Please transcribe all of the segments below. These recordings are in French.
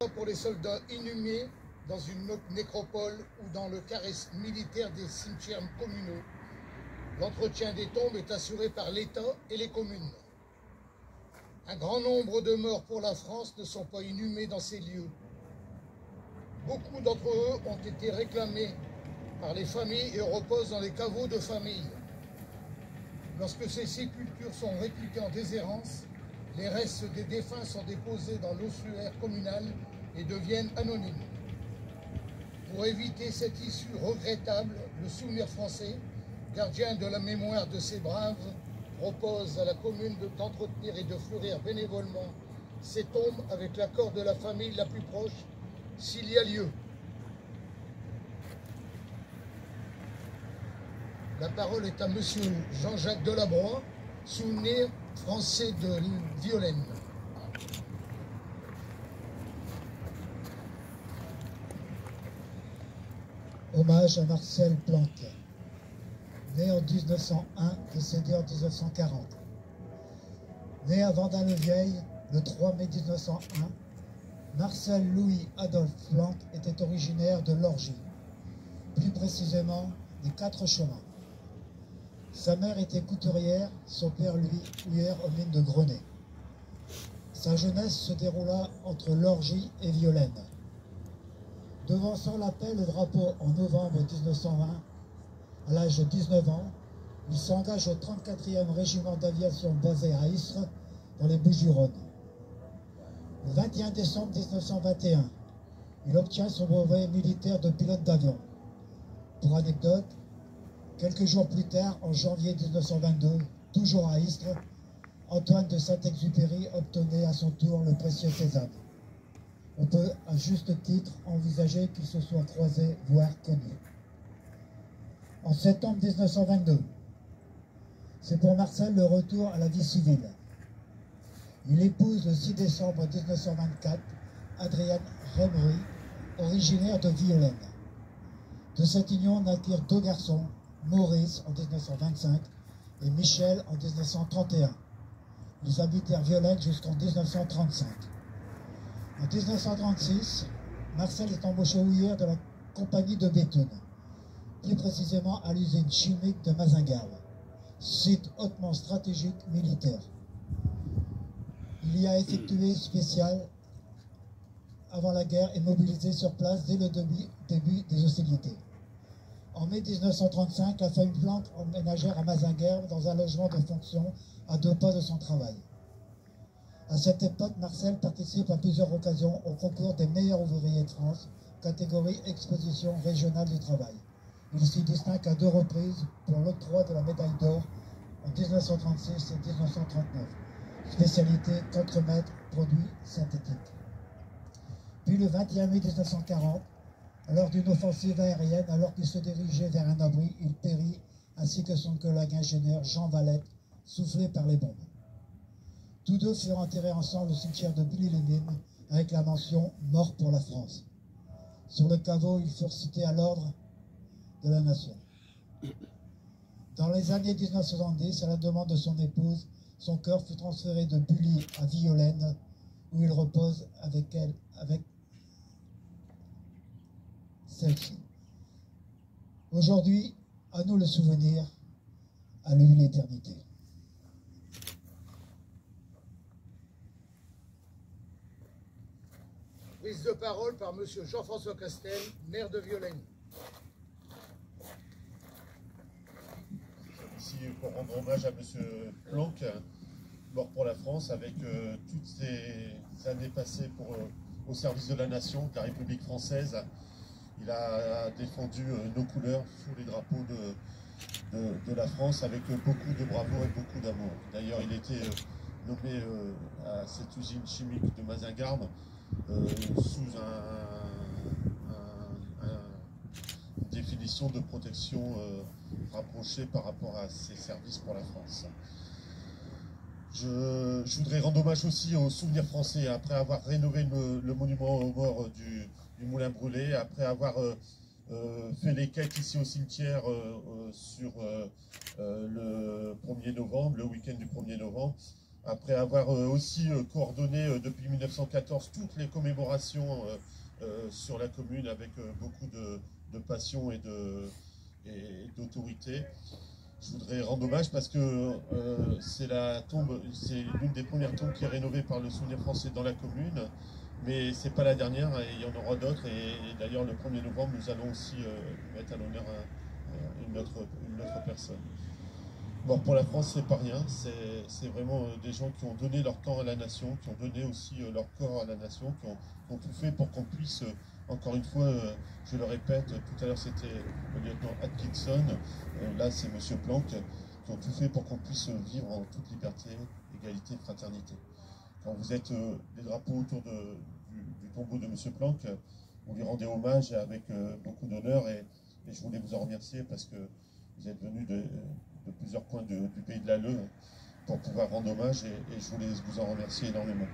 pour les soldats inhumés dans une nécropole ou dans le carré militaire des cimetières communaux. L'entretien des tombes est assuré par l'État et les communes. Un grand nombre de morts pour la France ne sont pas inhumés dans ces lieux. Beaucoup d'entre eux ont été réclamés par les familles et reposent dans les caveaux de famille. Lorsque ces sépultures sont réputées en déshérence, les restes des défunts sont déposés dans l'ossuaire communal et deviennent anonymes. Pour éviter cette issue regrettable, le souvenir français, gardien de la mémoire de ces braves, propose à la commune d'entretenir et de fleurir bénévolement ces tombes avec l'accord de la famille la plus proche, s'il y a lieu. La parole est à monsieur Jean-Jacques Delabroix, souvenir français de Violaine. Hommage à Marcel Planck, né en 1901, décédé en 1940. Né à Vendin-le-Vieil le 3 mai 1901, Marcel Louis Adolphe Planck était originaire de Lorgy, plus précisément des Quatre Chemins. Sa mère était couturière, son père lui huère aux mines de Grenay. Sa jeunesse se déroula entre Lorgy et Violaine. Devançant la paix le drapeau en novembre 1920, à l'âge de 19 ans, il s'engage au 34e régiment d'aviation basé à Istres, dans les Bouches-du-Rhône. Le 21 décembre 1921, il obtient son brevet militaire de pilote d'avion. Pour anecdote, quelques jours plus tard, en janvier 1922, toujours à Istres, Antoine de Saint-Exupéry obtenait à son tour le précieux Cézanne. On peut à juste titre envisager qu'ils se soient croisés, voire connus. En septembre 1922, c'est pour Marcel le retour à la vie civile. Il épouse le 6 décembre 1924 Adrienne Remery, originaire de Violaine. De cette union naquirent deux garçons, Maurice en 1925 et Michel en 1931. Ils habitèrent Violaine jusqu'en 1935. En 1936, Marcel est embauché houillère de la compagnie de Béthune, plus précisément à l'usine chimique de Mazingarbe, site hautement stratégique militaire. Il y a effectué spécial avant la guerre et mobilisé sur place dès le début des hostilités. En mai 1935, la famille Planck emménagèrent à Mazingarbe dans un logement de fonction à 2 pas de son travail. À cette époque, Marcel participe à plusieurs occasions au concours des meilleurs ouvriers de France, catégorie exposition régionale du travail. Il s'y distingue à 2 reprises pour l'octroi de la médaille d'or en 1936 et 1939, spécialité contremaître produits synthétiques. Puis le 21 mai 1940, lors d'une offensive aérienne, alors qu'il se dirigeait vers un abri, il périt, ainsi que son collègue ingénieur Jean Valette, soufflé par les bombes. Tous deux furent enterrés ensemble au cimetière de Bully-les-Mines avec la mention « Mort pour la France ». Sur le caveau, ils furent cités à l'ordre de la Nation. Dans les années 1970, à la demande de son épouse, son cœur fut transféré de Bully à Violaine, où il repose avec celle-ci. Aujourd'hui, à nous le souvenir, à lui l'éternité. Prise de parole par M. Jean-François Castel, maire de Violaine. Ici pour rendre hommage à M. Planck, mort pour la France, avec toutes ces années passées au service de la nation, de la République française. Il a défendu nos couleurs sous les drapeaux de la France avec beaucoup de bravoure et beaucoup d'amour. D'ailleurs, il était nommé à cette usine chimique de Mazingarbe sous une définition de protection rapprochée par rapport à ses services pour la France. Je voudrais rendre hommage aussi aux souvenirs français, après avoir rénové le monument aux morts du Moulin Brûlé, après avoir fait les quêtes ici au cimetière sur le 1er novembre, le week-end du 1er novembre. après avoir aussi coordonné depuis 1914 toutes les commémorations sur la commune avec beaucoup de passion et d'autorité. Je voudrais rendre hommage parce que c'est l'une des premières tombes qui est rénovée par le Souvenir français dans la commune, mais c'est pas la dernière, et il y en aura d'autres, et d'ailleurs le 1er novembre nous allons aussi mettre à l'honneur une autre personne. Bon, pour la France, c'est pas rien, c'est vraiment des gens qui ont donné leur temps à la nation, qui ont donné aussi leur corps à la nation, qui ont tout fait pour qu'on puisse, encore une fois, je le répète, tout à l'heure c'était le lieutenant Atkinson, là c'est M. Planck, qui ont tout fait pour qu'on puisse vivre en toute liberté, égalité, fraternité. Quand vous êtes des drapeaux autour du tombeau de M. Planck, vous lui rendez hommage avec beaucoup d'honneur, et je voulais vous en remercier parce que vous êtes venus de plusieurs coins du pays de l'Alleu pour pouvoir rendre hommage, et je voulais vous en remercier énormément.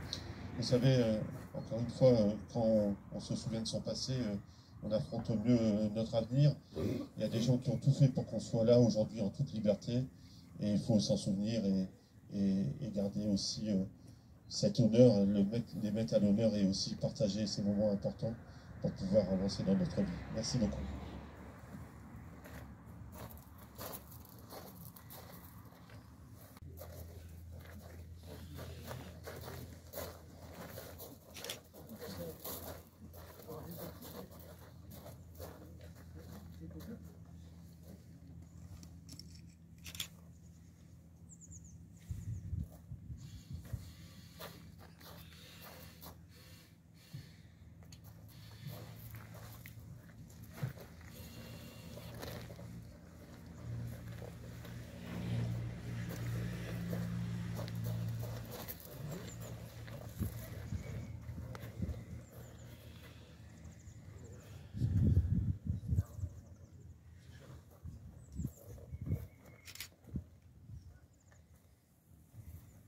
Vous savez, encore une fois, quand on se souvient de son passé, on affronte au mieux notre avenir. Il y a des gens qui ont tout fait pour qu'on soit là aujourd'hui en toute liberté, et il faut s'en souvenir et garder aussi cet honneur, les mettre à l'honneur, et aussi partager ces moments importants pour pouvoir avancer dans notre vie. Merci beaucoup.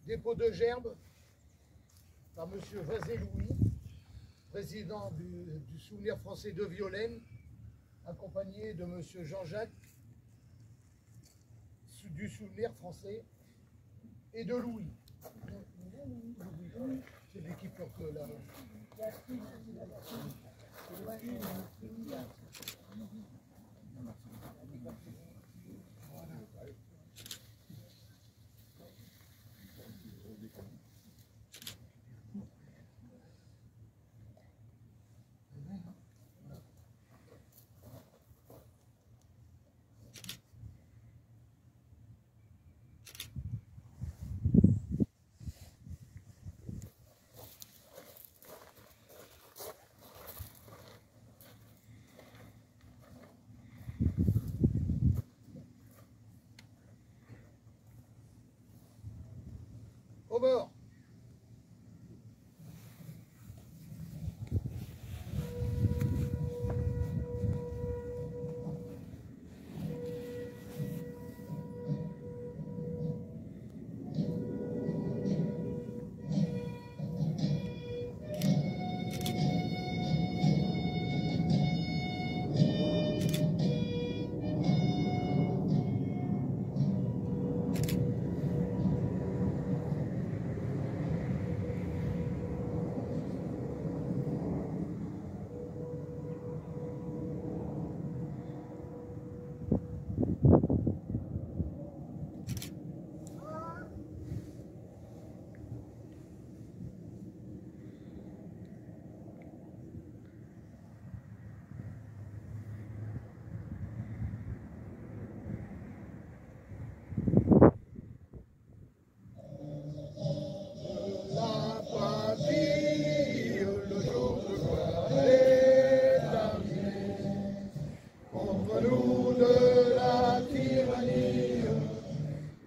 Dépôt de gerbe par M. Vazé-Louis, président du Souvenir français de Violaine, accompagné de M. Jean-Jacques du Souvenir français et de Louis. C'est lui qui porte la... Au bord.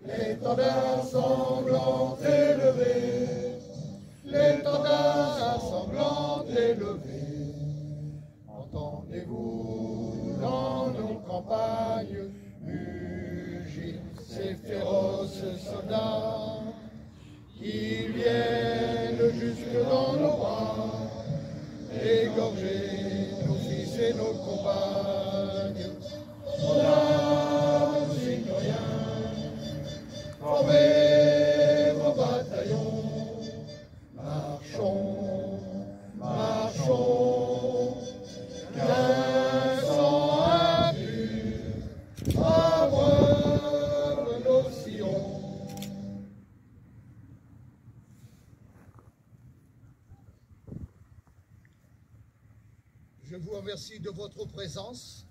L'étendard sanglant élevé, l'étendard sanglant élevé, entendez-vous dans nos campagnes mugir ces féroces soldats qui viennent jusque dans nos bras, égorger nos fils et nos compagnes. Soldats, citoyens, formez vos bataillons. Je vous remercie de votre présence